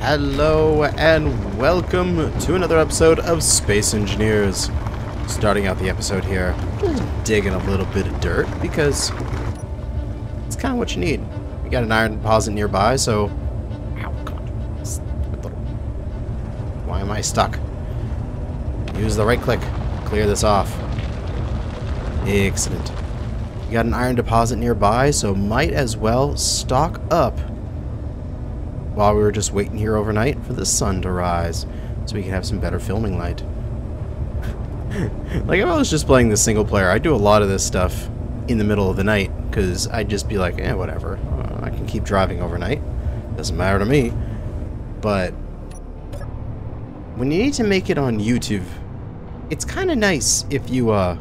Hello and welcome to another episode of Space Engineers. Starting out the episode here, just digging a little bit of dirt because it's kind of what you need. You got an iron deposit nearby, so... Ow, come on. Why am I stuck? Use the right click. Clear this off. Excellent. You got an iron deposit nearby, so might as well stock up while we were just waiting here overnight for the sun to rise so we can have some better filming light. Like, if I was just playing the single player, I'd do a lot of this stuff in the middle of the night because I'd just be like, whatever. I can keep driving overnight. Doesn't matter to me. But when you need to make it on YouTube, it's kind of nice if you have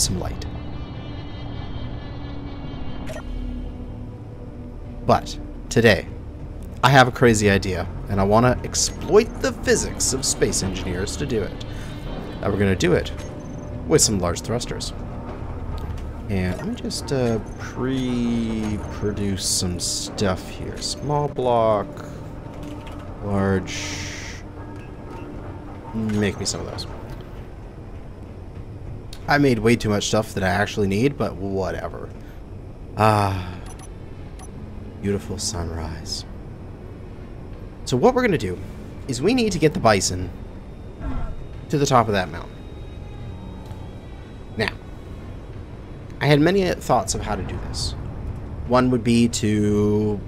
some light. But today, I have a crazy idea, and I want to exploit the physics of space engineers to do it. And we're going to do it with some large thrusters. And let me just pre-produce some stuff here. Small block, large. Make me some of those. I made way too much stuff that I actually need, but whatever. Beautiful sunrise. So what we're going to do is we need to get the bison to the top of that mountain. Now, I had many thoughts of how to do this. One would be to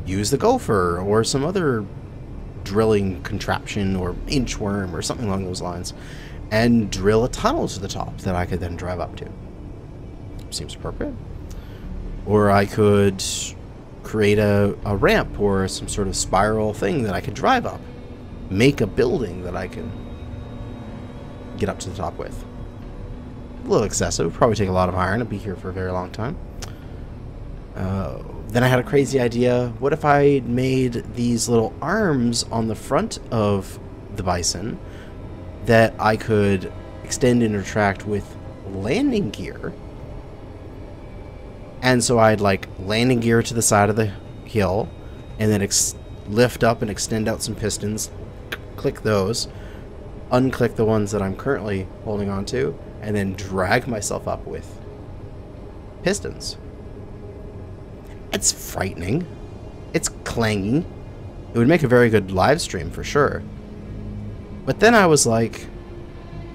use the gopher or some other drilling contraption or inchworm or something along those lines and drill a tunnel to the top that I could then drive up to. Seems appropriate. Or I could create a ramp or some sort of spiral thing that I could drive up. Make a building that I can get up to the top with. A little excessive. Probably take a lot of iron. I'd be here for a very long time. Then I had a crazy idea. What if I made these little arms on the front of the bison that I could extend and retract with landing gear? And so I'd like landing gear to the side of the hill and then lift up and extend out some pistons, click those, unclick the ones that I'm currently holding on to, and then drag myself up with pistons. It's frightening. It's clangy. It would make a very good live stream for sure. But then I was like,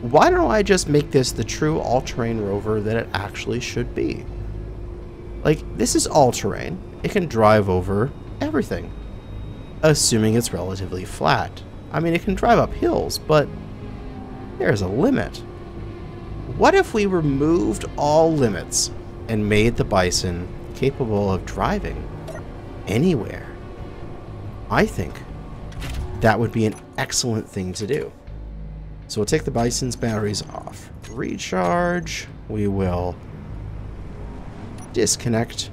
why don't I just make this the true all-terrain rover that it actually should be? Like, this is all-terrain. It can drive over everything, assuming it's relatively flat. I mean, it can drive up hills, but there's a limit. What if we removed all limits and made the bison capable of driving anywhere? I think that would be an excellent thing to do. So we'll take the bison's batteries off. Recharge. We will disconnect.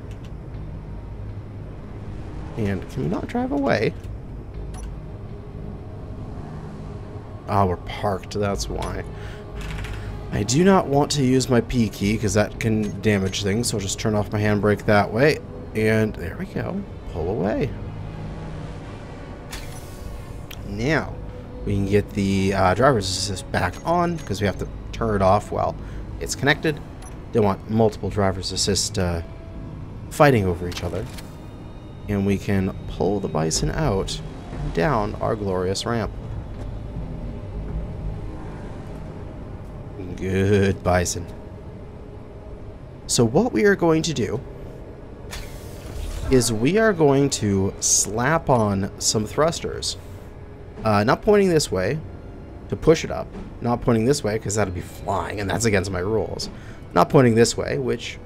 And can we not drive away? Ah, we're parked, that's why. I do not want to use my P key because that can damage things, so I'll just turn off my handbrake that way. And there we go. Pull away. Now, we can get the driver's assist back on because we have to turn it off while it's connected. Don't want multiple driver's assist fighting over each other. And we can pull the bison out and down our glorious ramp. Good bison. So what we are going to do is we are going to slap on some thrusters. Not pointing this way to push it up. Not pointing this way because that'd be flying and that's against my rules. Not pointing this way, which,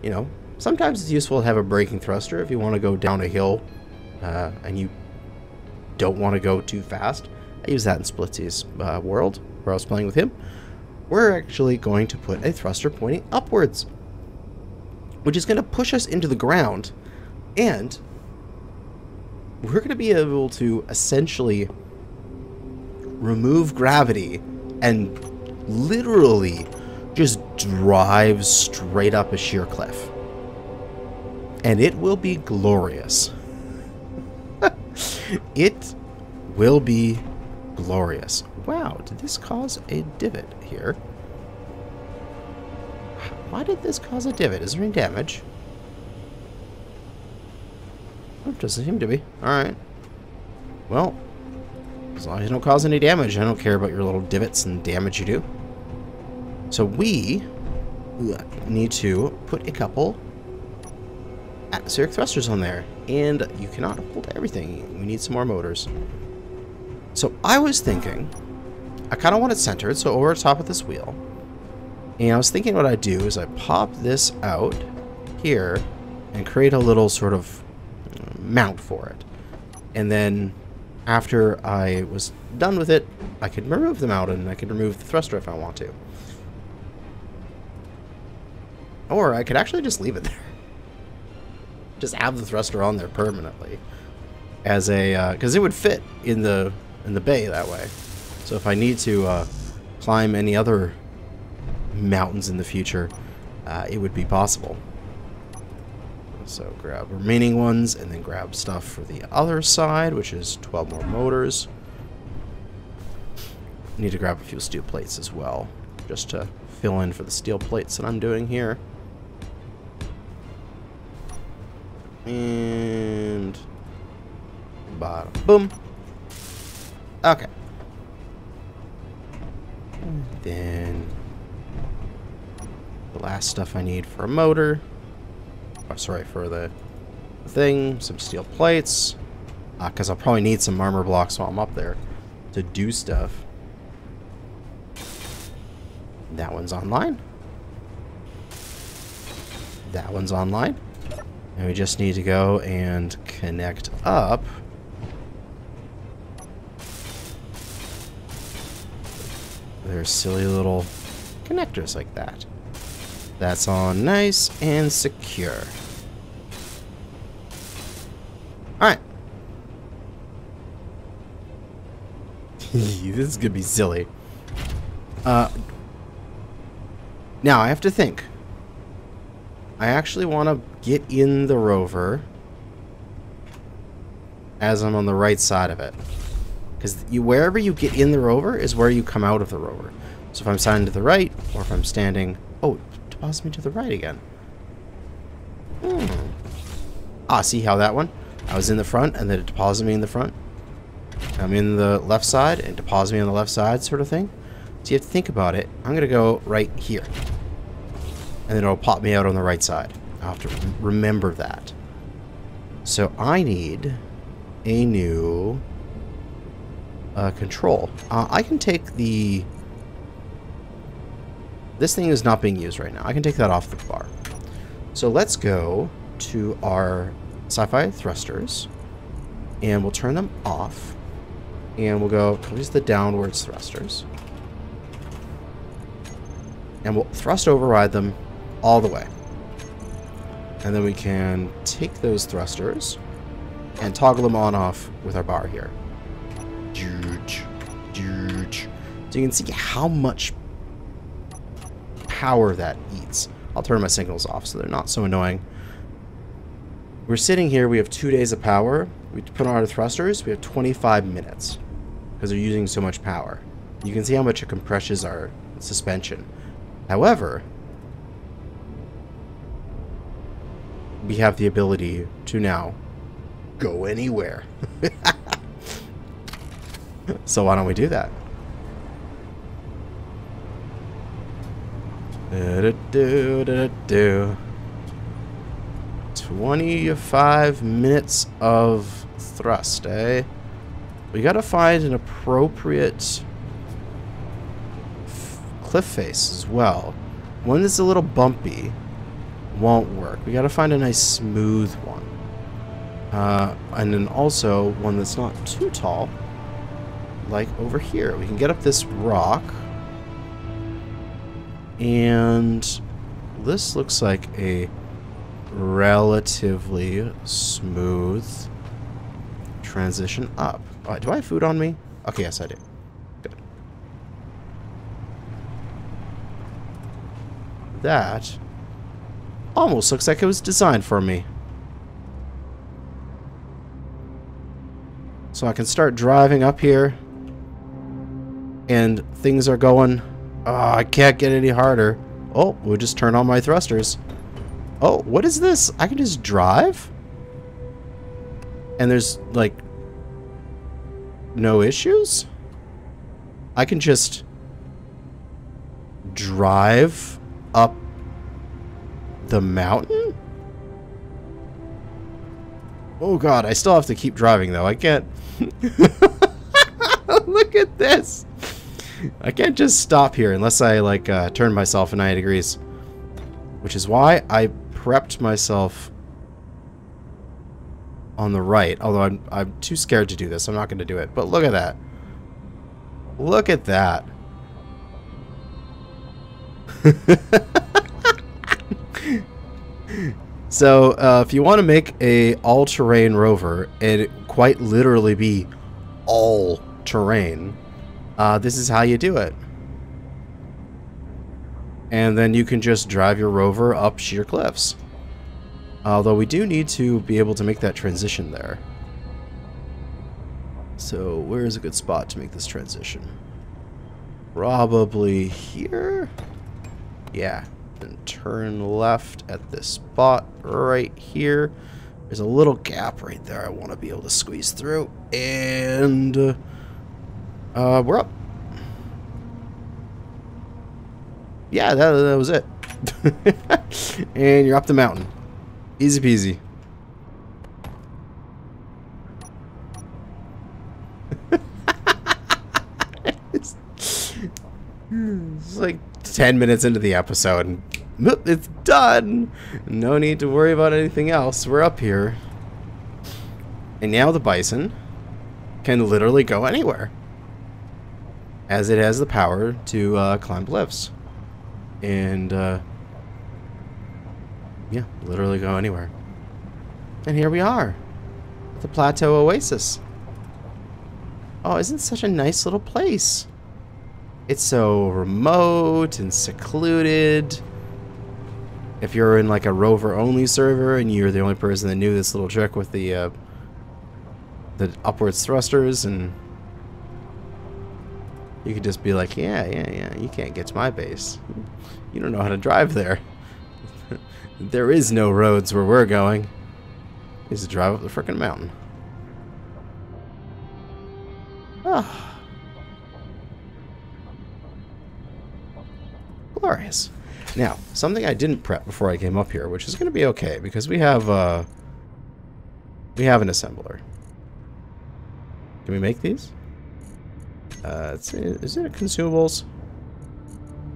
you know, sometimes it's useful to have a braking thruster if you want to go down a hill and you don't want to go too fast. I use that in Splitsy's world where I was playing with him. We're actually going to put a thruster pointing upwards, which is going to push us into the ground, and we're going to be able to essentially remove gravity and literally just drive straight up a sheer cliff. And it will be glorious. It will be glorious. Wow, did this cause a divot here? Why did this cause a divot? Is there any damage? Oh, doesn't seem to be. Alright. Well, as long as you don't cause any damage, I don't care about your little divots and damage you do. So we need to put a couple atmospheric thrusters on there. And you cannot hold everything. We need some more motors. So I was thinking, I kind of want it centered, so over the top of this wheel. And I was thinking what I'd do is I pop this out here and create a little sort of mount for it. And then after I was done with it, I could remove the mount and I could remove the thruster if I want to. Or I could actually just leave it there. Just have the thruster on there permanently. As a, because it would fit in the bay that way. So if I need to climb any other mountains in the future, it would be possible. So grab remaining ones and then grab stuff for the other side, which is 12 more motors. Need to grab a few steel plates as well, just to fill in for the steel plates that I'm doing here. And bottom, boom. Okay. And then the last stuff I need for a motor. Oh, sorry, for the thing, some steel plates, because I'll probably need some armor blocks while I'm up there to do stuff. That one's online. That one's online. And we just need to go and connect up their silly little connectors like that. That's all nice and secure. Alright. This is gonna be silly. Now I have to think. I actually want to get in the rover as I'm on the right side of it. Because wherever you get in the rover is where you come out of the rover. So if I'm standing to the right, or if I'm standing... Oh, it deposits me to the right again. Ah, see how that one? I was in the front, and then it deposited me in the front. I'm in the left side, and it deposits me on the left side, sort of thing. So you have to think about it. I'm going to go right here. And then it'll pop me out on the right side. I'll have to remember that. So I need a new control. I can take the... This thing is not being used right now. I can take that off the bar. So let's go to our sci-fi thrusters. And we'll turn them off. And we'll go towards the downwards thrusters. And we'll thrust override them all the way. And then we can take those thrusters and toggle them on off with our bar here. So you can see how much power that eats. I'll turn my signals off so they're not so annoying. We're sitting here, we have 2 days of power. We put on our thrusters, we have 25 minutes because they're using so much power. You can see how much it compresses our suspension. However, we have the ability to now go anywhere. So why don't we do that? 25 minutes of thrust, eh? We gotta find an appropriate cliff face as well. One that's a little bumpy won't work. We gotta find a nice smooth one. And then also one that's not too tall, like over here. We can get up this rock. And this looks like a relatively smooth transition up. Do I have food on me? Okay, yes I do. Good. That almost looks like it was designed for me. So I can start driving up here. And things are going... Oh, I can't get any harder. Oh, we'll just turn on my thrusters. Oh, what is this? I can just drive? And there's, like... no issues? I can just... drive up the mountain? Oh god, I still have to keep driving though. I can't... Look at this! I can't just stop here unless I, like, turn myself 90 degrees. Which is why I prepped myself on the right. Although I'm too scared to do this. I'm not going to do it. But look at that. Look at that. So, if you want to make a all-terrain rover, and quite literally be all-terrain, this is how you do it. And then you can just drive your rover up sheer cliffs. Although we do need to be able to make that transition there. So, where is a good spot to make this transition? Probably here? Yeah. And turn left at this spot right here. There's a little gap right there I want to be able to squeeze through. And we're up. Yeah, that was it. And you're up the mountain. Easy peasy. It's like 10 minutes into the episode and it's done. No need to worry about anything else. We're up here. And now the Bison can literally go anywhere, as it has the power to climb cliffs. And yeah, literally go anywhere. And here we are at the Plateau Oasis. Oh, isn't it such a nice little place? It's so remote and secluded. If you're in like a rover-only server and you're the only person that knew this little trick with the upwards thrusters, and you could just be like, yeah, you can't get to my base. You don't know how to drive there. There is no roads where we're going. Is to drive up the frickin' mountain. Ah. Glorious. Now, something I didn't prep before I came up here, which is going to be okay, because we have an assembler. Can we make these? Is it consumables?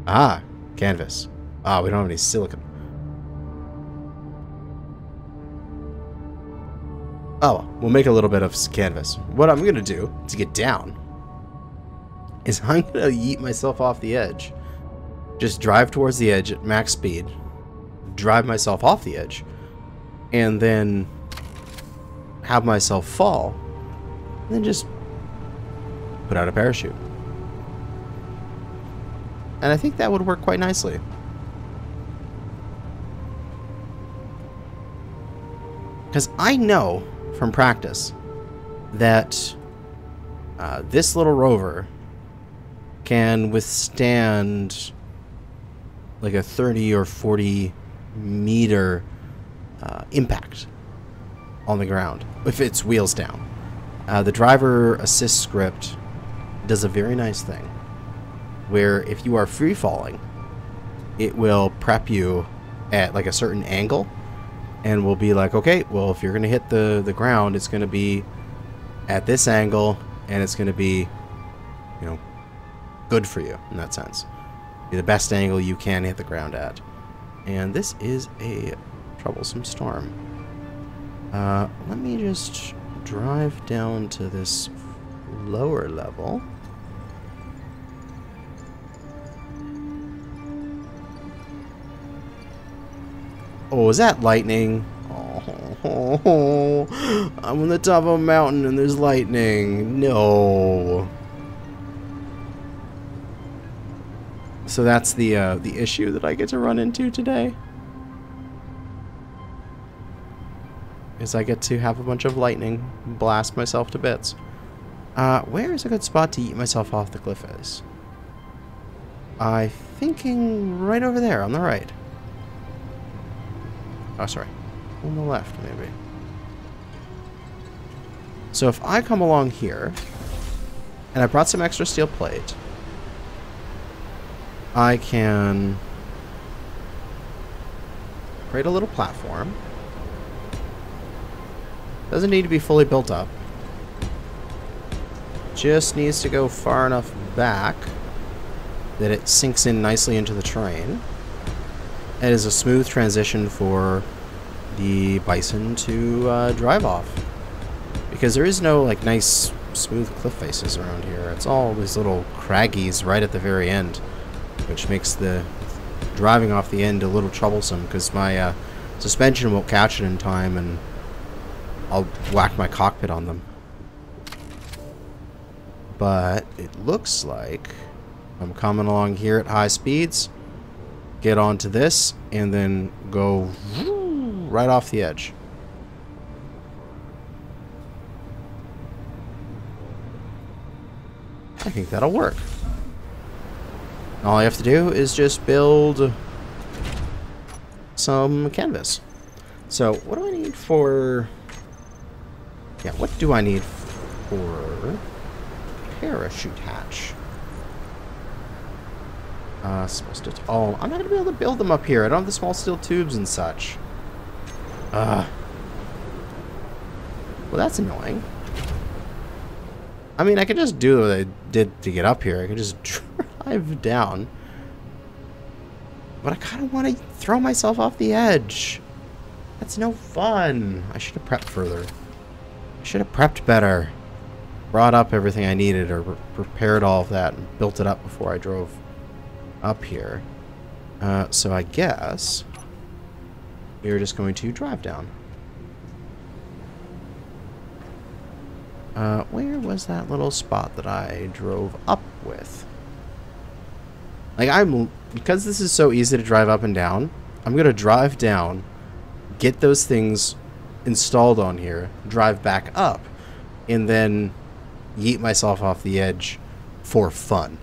Ah, canvas. Ah, we don't have any silicon. Oh, we'll make a little bit of canvas. What I'm going to do to get down is I'm going to yeet myself off the edge. Just drive towards the edge at max speed, drive myself off the edge, and then have myself fall, and then just put out a parachute. And I think that would work quite nicely. Because I know from practice that this little rover can withstand like a 30 or 40 meter impact on the ground if it's wheels down. The driver assist script does a very nice thing where if you are free falling, it will prep you at like a certain angle and will be like, okay, well, if you're going to hit the ground, it's going to be at this angle and it's going to be, you know, good for you in that sense. Be the best angle you can hit the ground at. And this is a troublesome storm. Let me just drive down to this lower level. Oh, is that lightning? Oh, I'm on the top of a mountain and there's lightning. No. So that's the issue that I get to run into today. Is I get to have a bunch of lightning blast myself to bits. Where is a good spot to eat myself off the cliff is? I'm thinking right over there on the right. Oh, sorry. On the left, maybe. So if I come along here, and I brought some extra steel plate, I can create a little platform. Doesn't need to be fully built up. Just needs to go far enough back that it sinks in nicely into the terrain. It is a smooth transition for the bison to drive off. Because there is no like nice smooth cliff faces around here. It's all these little craggies right at the very end, which makes the driving off the end a little troublesome because my suspension won't catch it in time and I'll whack my cockpit on them. But it looks like I'm coming along here at high speeds, get onto this, and then go right off the edge. I think that'll work. All I have to do is just build some canvas. So what do I need for... Yeah, what do I need for parachute hatch? Supposed to... Oh, I'm not going to be able to build them up here. I don't have the small steel tubes and such. Well, that's annoying. I mean, I could just do what I did to get up here. I could just drive down. But I kind of want to throw myself off the edge. That's no fun. I should have prepped further. I should have prepped better. Brought up everything I needed or prepared all of that and built it up before I drove up here. So I guess we're just going to drive down. Where was that little spot that I drove up with? Like, because this is so easy to drive up and down, I'm going to drive down, get those things installed on here, drive back up, and then yeet myself off the edge for fun.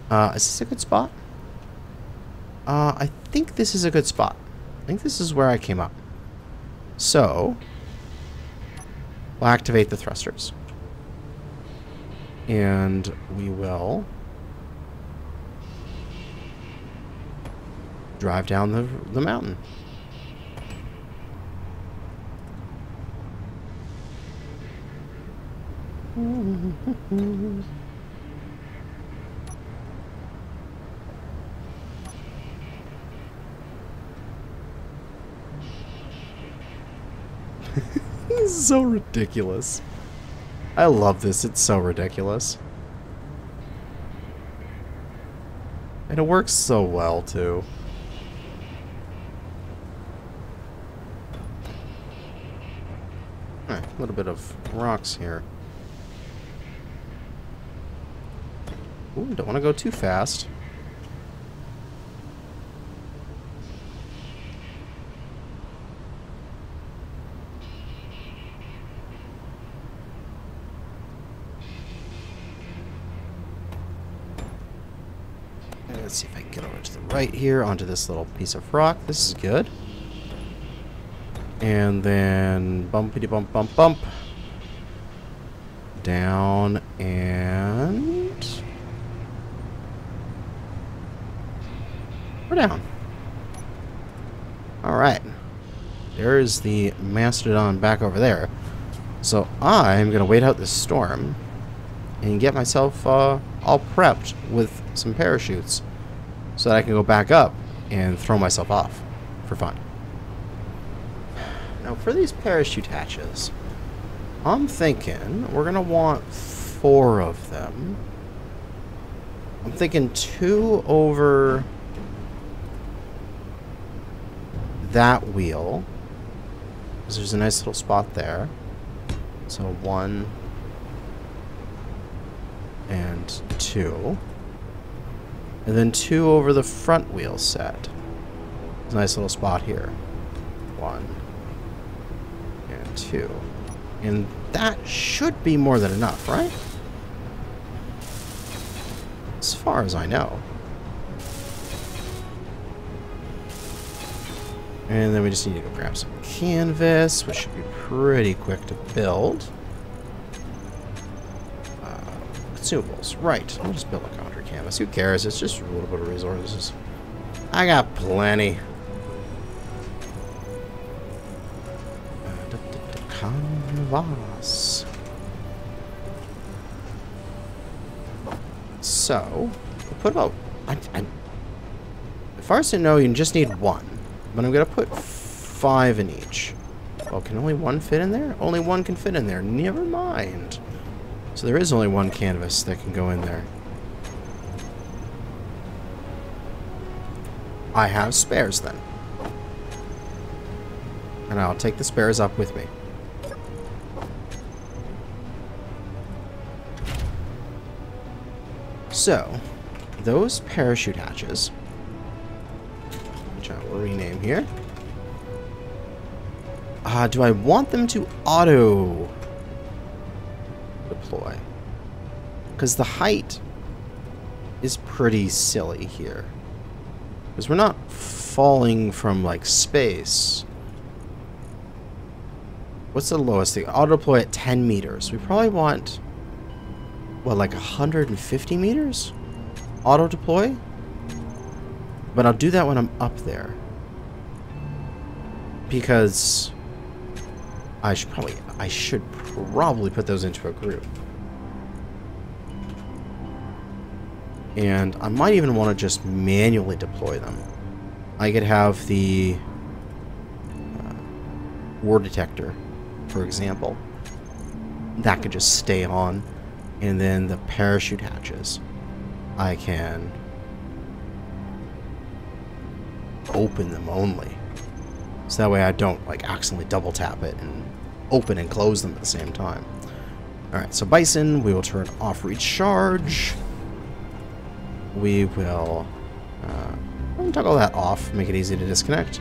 Is this a good spot? I think this is a good spot. I think this is where I came up. So, we'll activate the thrusters. And we will drive down the mountain. This is so ridiculous. I love this. It's so ridiculous. And it works so well, too. A little bit of rocks here. Ooh, don't want to go too fast. Let's see if I can get over to the right here onto this little piece of rock. This is good. And then bumpity bump bump bump. Down and we're down. Alright. There's the Mastodon back over there. So I'm going to wait out this storm and get myself all prepped with some parachutes so that I can go back up and throw myself off for fun. Now for these parachute hatches, I'm thinking we're going to want 4 of them. I'm thinking 2 over that wheel, because there's a nice little spot there. So 1 and 2. And then 2 over the front wheel set. There's a nice little spot here. 1 and 2. And that should be more than enough, right? far as I know. And then we just need to go grab some canvas, which should be pretty quick to build. Consumables. Right. I'll just build a concrete canvas. Who cares? It's just a little bit of resources. I got plenty. Canvas. So, we'll put about... as far as I know, you just need one. But I'm going to put 5 in each. Oh, can only one fit in there? Only one can fit in there. Never mind. So there is only one canvas that can go in there. I have spares then. And I'll take the spares up with me. So, those parachute hatches, which I will rename here. Do I want them to auto deploy? Because the height is pretty silly here. Because we're not falling from, like, space. What's the lowest thing? Auto deploy at 10 meters. We probably want, what, like 150 meters? Auto deploy? But I'll do that when I'm up there. Because I should probably put those into a group. And I might even want to just manually deploy them. I could have the war detector, for example. That could just stay on. And then the parachute hatches, I can open them only. So that way I don't, like, accidentally double tap it and open and close them at the same time. Alright, so Bison, we will turn off recharge. We will toggle that off, make it easy to disconnect.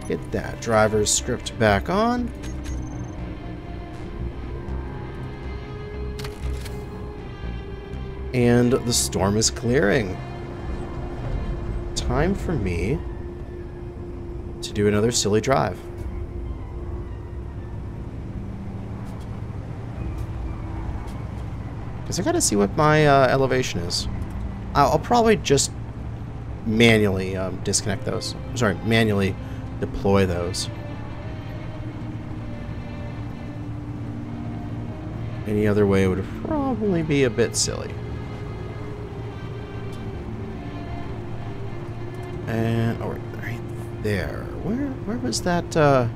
Get that driver's script back on. And the storm is clearing. Time for me to do another silly drive. Because I gotta see what my elevation is. I'll probably just manually disconnect those. Sorry, manually deploy those. Any other way would probably be a bit silly. And, oh, right there. Where was that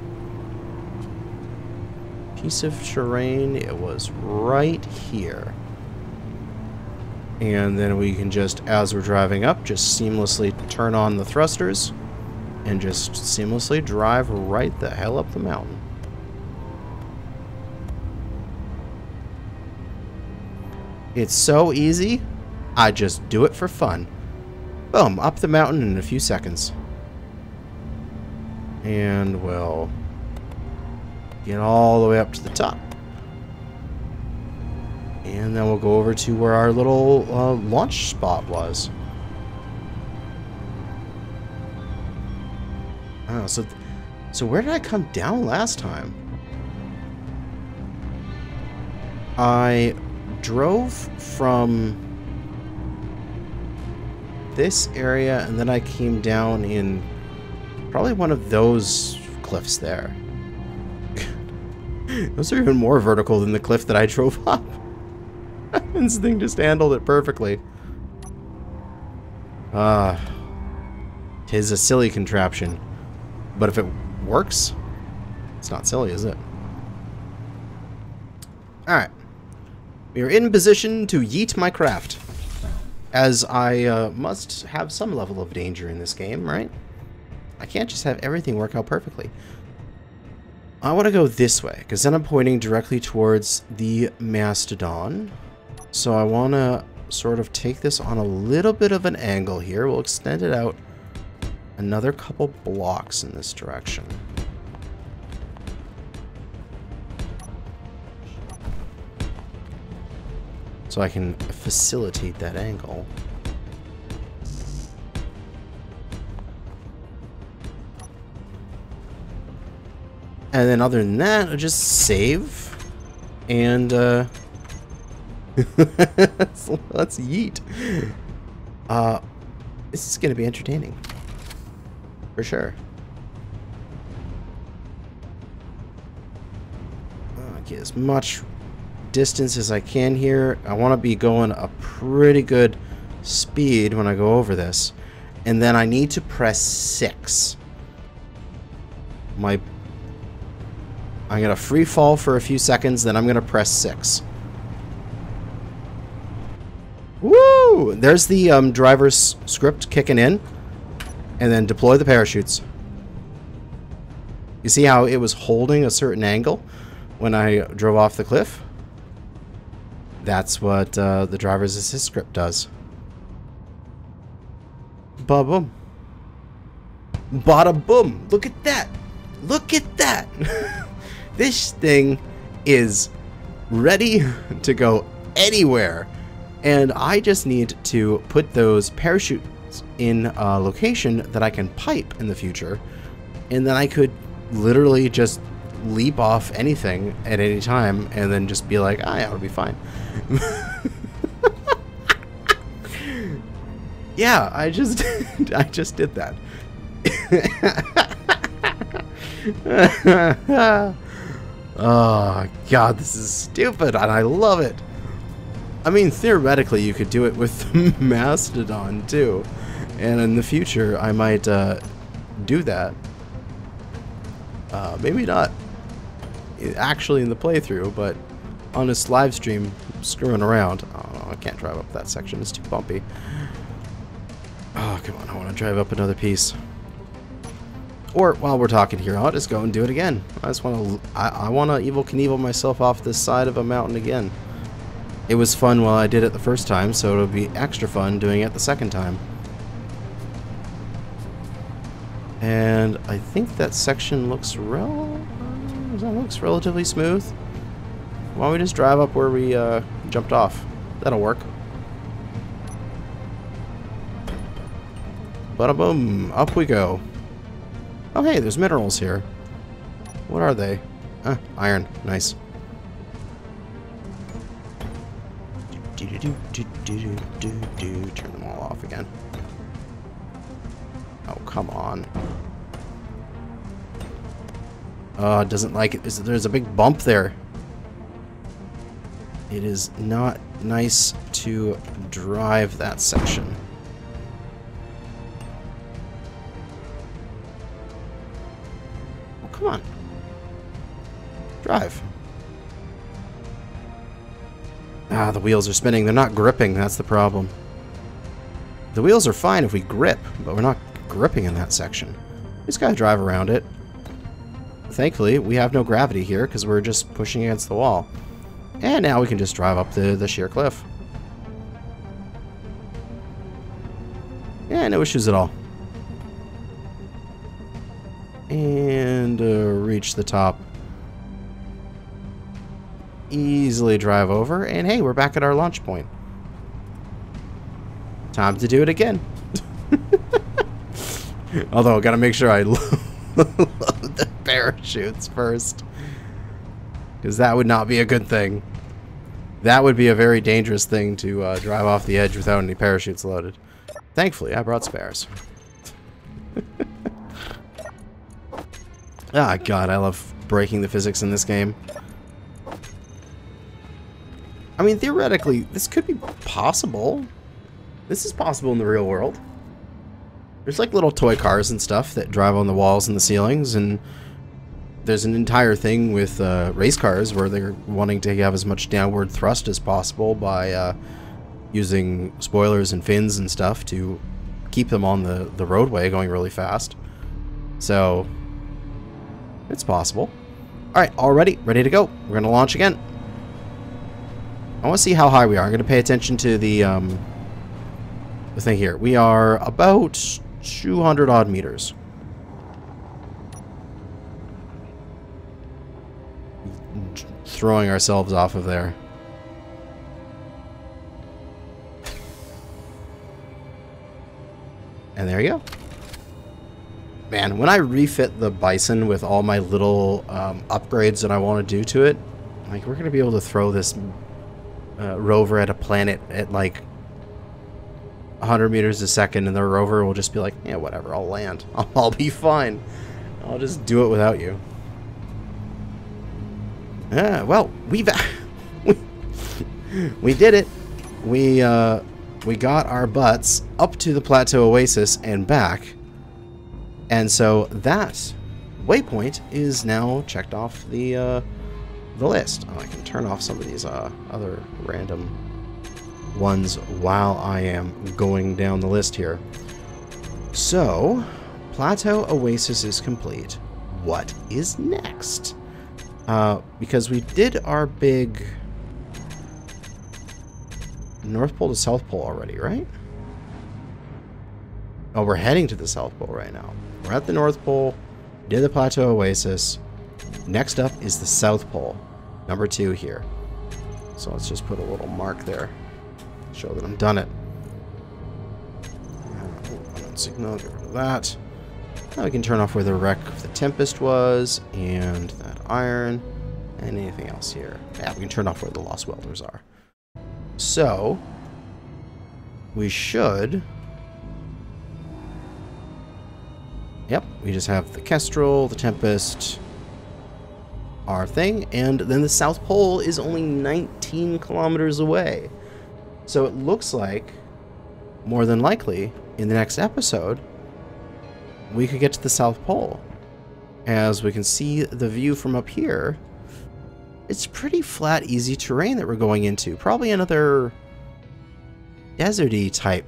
piece of terrain? It was right here. And then we can just, as we're driving up, just seamlessly turn on the thrusters and just seamlessly drive right the hell up the mountain. It's so easy, I just do it for fun. Boom, up the mountain in a few seconds. And we'll get all the way up to the top. And then we'll go over to where our little launch spot was. Oh, so where did I come down last time? I drove from this area, and then I came down in probably one of those cliffs there. Those are even more vertical than the cliff that I drove up. This thing just handled it perfectly. Tis a silly contraption. But if it works, it's not silly, is it? Alright. We are in position to yeet my craft. As I must have some level of danger in this game, right? I can't just have everything work out perfectly. I want to go this way, because then I'm pointing directly towards the Mastodon. So I want to sort of take this on a little bit of an angle here. We'll extend it out another couple blocks in this direction. so I can facilitate that angle. And then other than that, I just save and let's yeet. This is gonna be entertaining. For sure. Get as much distance as I can here. I want to be going a pretty good speed when I go over this. And then I need to press 6. I'm gonna free fall for a few seconds, then I'm gonna press 6. Woo! There's the driver's script kicking in. And then deploy the parachutes. You see how it was holding a certain angle when I drove off the cliff? That's what the driver's assist script does. Ba-boom. Bada boom. Look at that. Look at that. This thing is ready to go anywhere. And I just need to put those parachutes in a location that I can pipe in the future. And then I could literally just leap off anything at any time and then just be like, ah, yeah, it'll be fine. Yeah, I just did that. Oh god, this is stupid and I love it. I mean, theoretically you could do it with Mastodon too, and in the future I might do that. Maybe not actually in the playthrough, but on this live stream screwing around. Oh, I can't drive up that section, it's too bumpy. Oh, come on, I want to drive up another piece. Or, while we're talking here, I'll just go and do it again. I just want to, I want to Evel Knievel myself off this side of a mountain again. It was fun while I did it the first time, so it'll be extra fun doing it the second time. And I think that section looks relatively smooth. Why don't we just drive up where we jumped off? That'll work. Bada boom, up we go. Oh hey, there's minerals here. What are they? Iron, nice. Turn them all off again. Oh, come on. Oh, it doesn't like it. There's a big bump there. It is not nice to drive that section. Oh, come on. Drive. Ah, the wheels are spinning. They're not gripping. That's the problem. The wheels are fine if we grip, but we're not gripping in that section. We just gotta drive around it. Thankfully, we have no gravity here because we're just pushing against the wall. And now we can just drive up the sheer cliff. Yeah, no issues at all. And reach the top. Easily drive over, and hey, we're back at our launch point. Time to do it again. Although, I gotta make sure I load the parachutes first. Because that would not be a good thing. That would be a very dangerous thing to drive off the edge without any parachutes loaded. Thankfully, I brought spares. Ah, God, I love breaking the physics in this game. I mean, theoretically, this could be possible. This is possible in the real world. There's like little toy cars and stuff that drive on the walls and the ceilings, and there's an entire thing with race cars where they're wanting to have as much downward thrust as possible by using spoilers and fins and stuff to keep them on the roadway going really fast. So, it's possible. Alright, all ready to go. We're going to launch again. I want to see how high we are. I'm going to pay attention to the thing here. We are about 200 odd meters. Throwing ourselves off of there. And there you go. Man, when I refit the Bison with all my little upgrades that I want to do to it, like, we're going to be able to throw this rover at a planet at like 100 meters a second, and the rover will just be like, yeah, whatever, I'll land. I'll be fine. I'll just do it without you. Yeah, well, we did it. We got our butts up to the Plateau Oasis and back. And so that waypoint is now checked off the list. Oh, I can turn off some of these other random ones while I am going down the list here. So, Plateau Oasis is complete. What is next? Because we did our big North Pole to South Pole already, right? Oh, we're heading to the South Pole right now. We're at the North Pole, did the Plateau Oasis. Next up is the South Pole, number 2 here. So let's just put a little mark there, show that I'm done it. Signal, get rid of that. Now we can turn off where the wreck of the Tempest was, and that iron, and anything else here. Yeah, we can turn off where the Lost Welders are. So, we should... Yep, we just have the Kestrel, the Tempest, our thing, and then the South Pole is only 19 kilometers away. So it looks like, more than likely, in the next episode, we could get to the South Pole. As we can see the view from up here, it's pretty flat, easy terrain that we're going into. Probably another deserty type.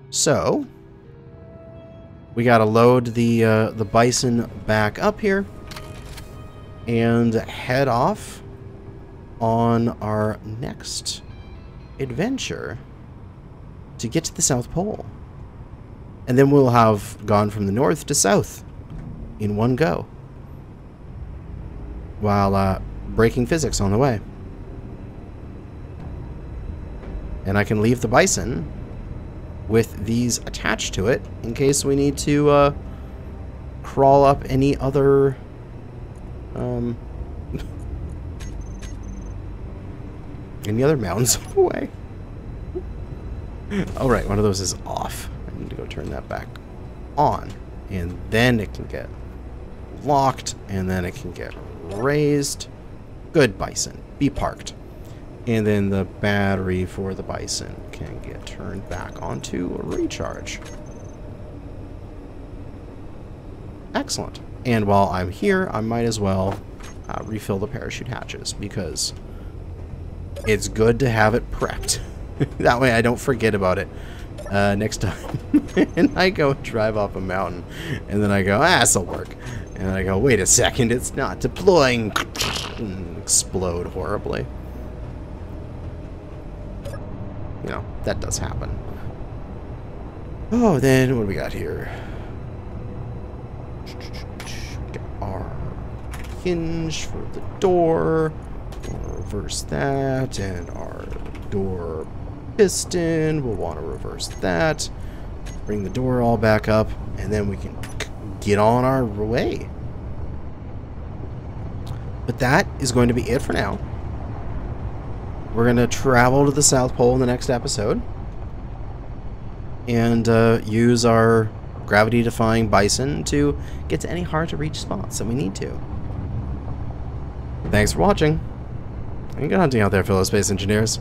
So, we gotta load the Bison back up here and head off on our next adventure to get to the South Pole. And then we'll have gone from the north to south in one go, while breaking physics on the way. And I can leave the Bison with these attached to it in case we need to crawl up any other mountains on the way. Oh right, one of those is off. I need to go turn that back on, and then it can get locked, and then it can get raised. Good, Bison, be parked. And then the battery for the Bison can get turned back onto a recharge. Excellent. And while I'm here, I might as well refill the parachute hatches, because it's good to have it prepped. That way I don't forget about it next time. And I go drive off a mountain, and then I go, this'll work. And then I go, wait a second, it's not deploying. And explode horribly. You know, that does happen. Oh, then what do we got here? Got our hinge for the door. We'll reverse that, and our door piston. We'll want to reverse that. Bring the door all back up, and then we can get on our way. But that is going to be it for now. We're going to travel to the South Pole in the next episode and use our gravity-defying Bison to get to any hard-to-reach spots that we need to. Thanks for watching, and good hunting out there, fellow space engineers.